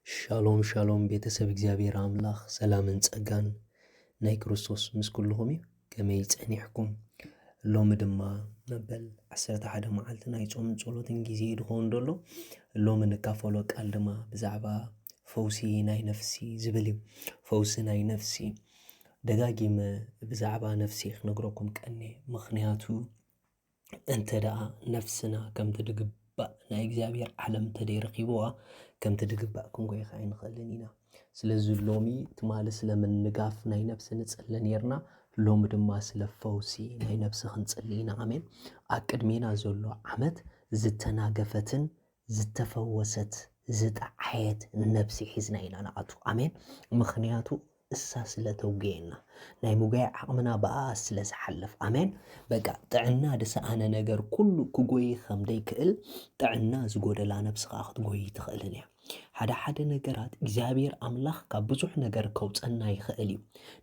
ሻሎም ሻሎም ቤተሰብ እግዚአብሔር አምላኽ ሰላምን ጸጋን ናይ ክርስቶስ ምስ ኩልኹም እዩ። ከመይ ጸኒሕኩም? ሎሚ ድማ መበል 11 መዓልቲ ናይ ጾምን ጸሎትን ግዜ ድኾን ደሎ ሎሚ ንካፈሎ ቃል ድማ ብዛዕባ ፈውሲ ናይ ነፍሲ ዝብል እዩ። ፈውሲ ናይ ነፍሲ ደጋጊመ ብዛዕባ ነፍሲ ክነግረኩም ቀኒ ምኽንያቱ እንተ ደኣ ነፍስና ከምቲ ድግባእ ናይ እግዚአብሔር ዓለም ተደይረኺብዋ ከምቲ ድግባእ ክንጎይኻ ኣይንኽእልን ኢና። ስለዚ ሎሚ ትማሊ ስለምንጋፍ ናይ ነፍሲ ንጽሊ ነርና ሎሚ ድማ ስለ ፈውሲ ናይ ነፍሲ ክንጽሊ ኢና። ኣሜን። ኣብ ቅድሜና ዘሎ ዓመት ዝተናገፈትን ዝተፈወሰት ዝጠዓየት ነፍሲ ሒዝና ኢና ንኣቱ። ኣሜን። ምኽንያቱ እሳ ስለ ተውግየና ናይ ሙጋይ ዓቕምና በኣ ስለ ዝሓልፍ። ኣሜን። በቃ ጥዕና ድሰኣነ ነገር ኩሉ ክጎይ ከም ደይክእል ጥዕና ዝጎደላ ነፍሲ ከዓ ክትጎይ ትኽእልን እያ። ሓደ ነገራት እግዚአብሔር አምላኽ ካብ ብዙሕ ነገር ከውፀና ይኽእል እዩ።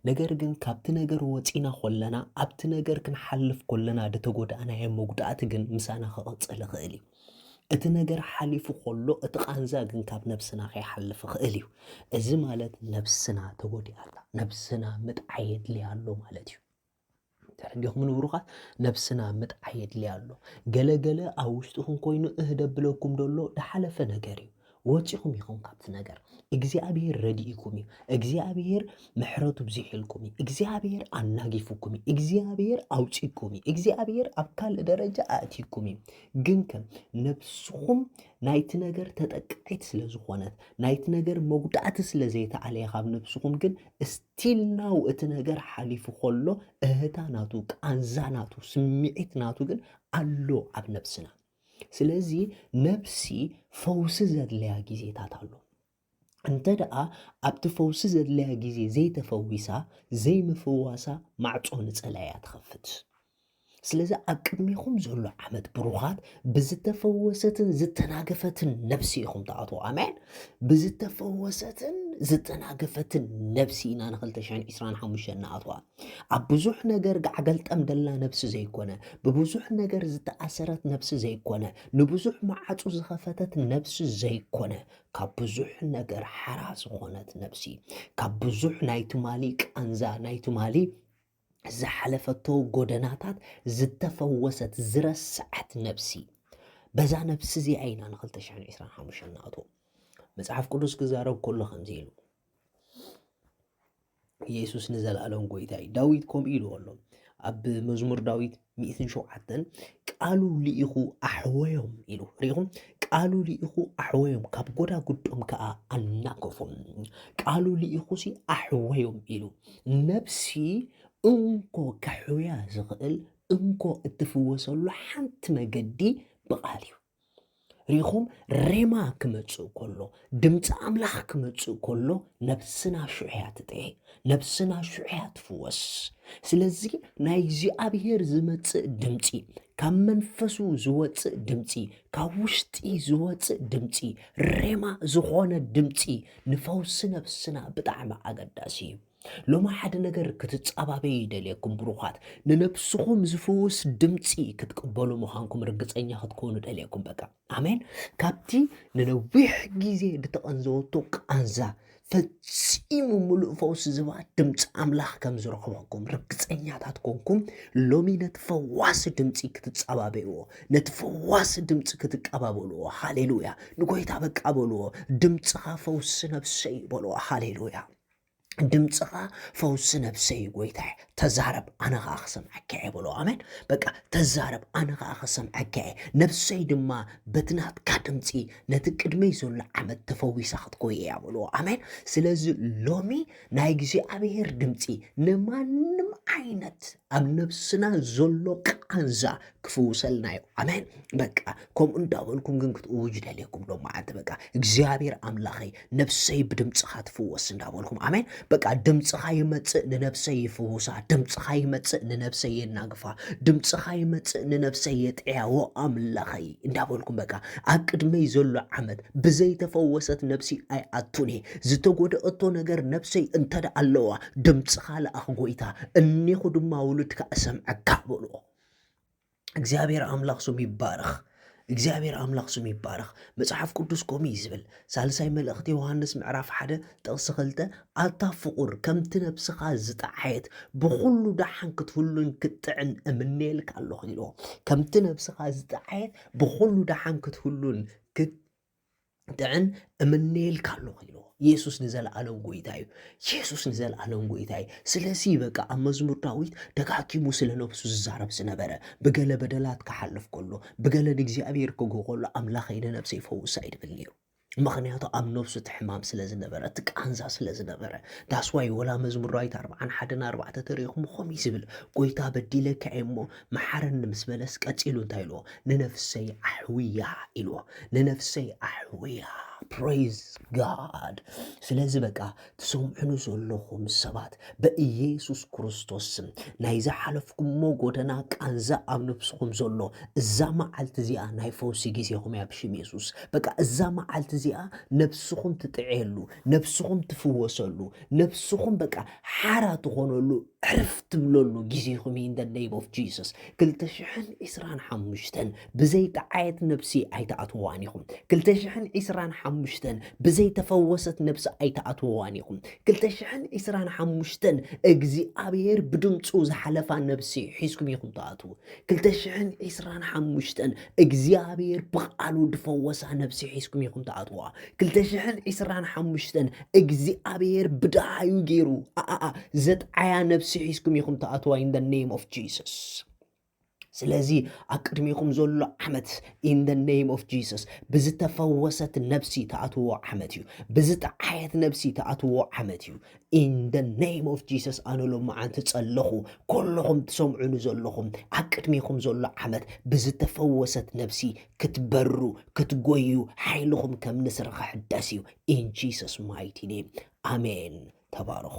ነገር ግን ካብቲ ነገር ወፂና ኮለና ኣብቲ ነገር ክንሓልፍ ኮለና ድተጎዳእናዮ መጉዳእቲ ግን ምሳና ክቕፅል ይኽእል እዩ። እቲ ነገር ሓሊፉ ኮሎ እቲ ቃንዛ ግን ካብ ነፍስና ከይሓልፍ ይኽእል እዩ። እዚ ማለት ነፍስና ተጎዲኣላ፣ ነፍስና ምጥዓይ የድልያ ኣሎ ማለት እዩ። ተረዲኹም ንብሩኻት ነፍስና ምጥዓይ የድልያ ኣሎ። ገለገለ ኣብ ውሽጥኹም ኮይኑ ደብለኩም ደሎ ድሓለፈ ነገር እዩ። ወፂኹም ኢኹም ካብቲ ነገር እግዚአብሔር ረዲኢኩም እዩ። እግዚአብሔር ምሕረቱ ብዚሒልኩም እዩ። እግዚአብሔር ኣናጊፉኩም እዩ። እግዚአብሔር ኣውፂኩም እዩ። እግዚአብሔር ኣብ ካልእ ደረጃ ኣእቲኩም እዩ። ግን ከም ነፍስኹም ናይቲ ነገር ተጠቃዒት ስለ ዝኾነት ናይቲ ነገር መጉዳእቲ ስለ ዘይተዓለየ ካብ ነፍስኹም ግን እስቲልናው እቲ ነገር ሓሊፉ ኮሎ እህታ ናቱ ቃንዛ ናቱ ስምዒት ናቱ ግን ኣሎ ኣብ ነፍስና። ስለዚ ነፍሲ ፈውሲ ዘድለያ ጊዜታት ኣሎ። እንተ ደኣ ኣብቲ ፈውሲ ዘድለያ ጊዜ ዘይተፈዊሳ ዘይምፍዋሳ ማዕጾ ንጸላያ ትኸፍት። ስለዚ ኣብ ቅድሚኹም ዘሎ ዓመት ብሩኻት ብዝተፈወሰትን ዝተናገፈትን ነፍሲ ኢኹም ተኣትዉ። ኣሜን። ብዝተፈወሰትን ዝተናገፈትን ነፍሲ ኢና ን2025 ንኣትዋ። ኣብ ብዙሕ ነገር ጋዕገልጠም ደላ ነፍሲ ዘይኮነ ብብዙሕ ነገር ዝተኣሰረት ነፍሲ ዘይኮነ ንብዙሕ ማዓፁ ዝኸፈተት ነፍሲ ዘይኮነ ካብ ብዙሕ ነገር ሓራ ዝኾነት ነፍሲ ካብ ብዙሕ ናይ ትማሊ ቃንዛ ናይ ትማሊ ዝሓለፈቶ ጎደናታት ዝተፈወሰት ዝረስዓት ነፍሲ በዛ ነፍሲ እዚኣ ኢና ን2025 ንኣትዎ። መጽሓፍ ቅዱስ ክዛረብ ከሎ ከምዚ ኢሉ ኢየሱስ ንዘለኣለም ጎይታ እዩ። ዳዊት ከምኡ ኢሉ ኣሎ ኣብ መዝሙር ዳዊት 107 ቃሉ ልኢኹ ኣሕወዮም ኢሉ ሪኢኹም። ቃሉ ልኢኹ ኣሕወዮም ካብ ጎዳጉዶም ከዓ ኣናገፎም። ቃሉ ልኢኹ ሲ ኣሕወዮም ኢሉ ነፍሲ እንኮ ከሕውያ ዝኽእል እንኮ እትፍወሰሉ ሓንቲ መገዲ ብቓል እዩ። ሪኢኹም ሬማ ክመጽእ ከሎ ድምፂ ኣምላኽ ክመጽእ ከሎ ነፍስና ሽዑያ ትጥየ፣ ነፍስና ሽዑያ ትፍወስ። ስለዚ ናይ እግዚኣብሔር ዝመጽእ ድምፂ ካብ መንፈሱ ዝወፅእ ድምፂ ካብ ውሽጢ ዝወፅእ ድምፂ ሬማ ዝኾነ ድምፂ ንፈውሲ ነፍስና ብጣዕሚ ኣገዳሲ እዩ። ሎማ ሓደ ነገር ክትጻባበዩ ይደልየኩም ብሩኻት ንነፍስኹም ዝፍውስ ድምፂ ክትቅበሉ ምዃንኩም ርግፀኛ ክትኮኑ ደልየኩም። በቃ ኣሜን። ካብቲ ንነዊሕ ጊዜ ድተቐንዘወቶ ቃንዛ ፈጺሙ ሙሉእ ፈውሲ ዝባ ድምፂ ኣምላኽ ከም ዝረኽበኩም ርግፀኛታት ኮንኩም ሎሚ ነቲ ፈዋሲ ድምፂ ክትጻባበይዎ ነቲ ፈዋሲ ድምፂ ክትቀባበልዎ። ሃሌሉያ። ንጎይታ በቃ በልዎ። ድምፅኻ ፈውሲ ነፍሰይ በልዎ። ሃሌሉያ። ድምፅኻ ፈውሲ ነፍሰይ ጎይታይ ተዛረብ ኣነኻ ክሰምዐካ በሎ። ኣሜን። በቃ ተዛረብ ኣነኻ ክሰምዐካ ነፍሰይ ድማ በትናትካ ድምፂ ነቲ ቅድመይ ዘሎ ዓመት ተፈዊሳ ክትጎይ እያ በሎ። ኣሜን። ስለዚ ሎሚ ናይ እግዚኣብሔር ድምፂ ንማንም ዓይነት ኣብ ነፍስና ዘሎ ቃንዛ ክፍውሰልናዮ። ኣሜን። በቃ ከምኡ እንዳበልኩም ግን ክትእውጅ ደልየኩም ሎ መዓልቲ በቃ እግዚኣብሔር ኣምላኸይ ነፍሰይ ብድምፅኻ ትፍወስ እንዳበልኩም። ኣሜን። በቃ ድምፅኻ ይመጽእ ንነፍሰይ ይፍውሳ፣ ድምፅኻ ይመጽእ ንነፍሰይ የናግፋ፣ ድምፅኻ ይመጽእ ንነፍሰይ የጥዕያዎ ኣምላኸይ እንዳበልኩም በቃ ኣብ ቅድመይ ዘሎ ዓመት ብዘይተፈወሰት ነፍሲ ኣይኣቱን እየ። ዝተጎደአቶ ነገር ነፍሰይ እንተዳ ኣለዋ ድምፅኻ ለኣኽ ጎይታ እኒኹ ድማ ውሉድካ እሰምዐካ በልዎ። እግዚአብሔር አምላክ ስሙ ይባረክ። እግዚአብሔር ኣምላኽ ስሙ ይባረኽ። መጽሓፍ ቅዱስ ከምኡ እዩ ዝብል ሳልሳይ መልእኽቲ ዮሃንስ ምዕራፍ 1 ጥቕሲ 2 ኣታ ፍቑር ከምቲ ነብስኻ ዝጠዓየት ብኩሉ ዳሓን ክትህሉን ክትጥዕን እምኔልካ ኣለኹ ኢልዎ። ከምቲ ነብስኻ ዝጠዓየት ብኩሉ ዳሓን ክትህሉን ክትጥዕን እምኔልካ ኣለኹ ኢልዎ። ኢየሱስ ንዘለኣለም ጎይታ እዩ። ኢየሱስ ንዘለኣለም ጎይታ እዩ። ስለዚ በቃ ኣብ መዝሙር ዳዊት ደጋጊሙ ስለ ነብሱ ዝዛረብ ዝነበረ ብገለ በደላት ክሓልፍ ከሎ ብገለ ንእግዚአብሔር ክግህ ከሎ ኣምላኸይ ነብሰ ይፈውሳ ይድብል ነይሩ። ምክንያቱ ኣብ ነብሱ ትሕማም ስለ ዝነበረ እቲ ቃንዛ ስለ ዝነበረ ዳስዋይ ወላ መዝሙር ዳዊት 41:4 ተሪኹም ከምኡ ዝብል ጎይታ በዲለካ እሞ መሓረኒ ምስ በለስ ቀፂሉ እንታይ ኢልዎ ንነፍሰይ ኣሕውያ ኢልዎ ንነፍሰይ ኣሕውያ ፕሬዝ ጋድ። ስለዚ በቃ ትሰምዑኑ ዘለኹም ሰባት በኢየሱስ ክርስቶስ ስም ናይ ዝሓለፍኩሞ ጎደና ቃንዛ ኣብ ነብስኩም ዘሎ እዛ መዓልቲ እዚኣ ናይ ፈውሲ ግዜኹም እያ ብሽም ኢየሱስ። በቃ እዛ መዓልቲ እዚኣ ነብስኩም ትጥዕየሉ፣ ነብስኩም ትፍወሰሉ፣ ነብስኩም በቃ ሓራ ትኾነሉ ዕርፍ ትብለሉ ግዜኹም ኢን ደ ኔም ኦፍ ጂሰስ። 2025 ብዘይ ጠዓየት ነብሲ ኣይተኣትዋን ኢኹም። 2025 ብዘይ ተፈወሰት ነብሲ ኣይተኣትዋን ኢኹም። 2025 እግዚአብሔር ብድምፁ ዝሓለፋ ነብሲ ሒዝኩም ኢኹም ተኣትዉ። 2025 እግዚአብሔር ብቃሉ ድፈወሳ ነብሲ ሒዝኩም ኢኹም ተኣትዋ። 2025 እግዚአብሔር ብዳሃዩ ገይሩ ዘጥዓያ ነብሲ ሒዝኩም ኢኹም ተኣትዋ ኢን ደ ኔም ኦፍ ጂሰስ። ስለዚ ኣብ ቅድሚኹም ዘሎ ዓመት ኢን ደ ኔም ኦፍ ጂሰስ ብዝተፈወሰት ነብሲ ተኣትዎ ዓመት እዩ። ብዝጠዓየት ነብሲ ተኣትዎ ዓመት እዩ ኢን ደ ኔም ኦፍ ጂሰስ። ኣነ ሎመዓንቲ ጸለኹ ኩልኹም ትሰምዑኒ ዘለኹም ኣብ ቅድሚኹም ዘሎ ዓመት ብዝተፈወሰት ነብሲ ክትበሩ ክትጎዩ ሓይልኹም ከም ንስር ክሕደስ እዩ ኢን ጂሰስ ማይቲ ኔም ኣሜን። ተባረኹ።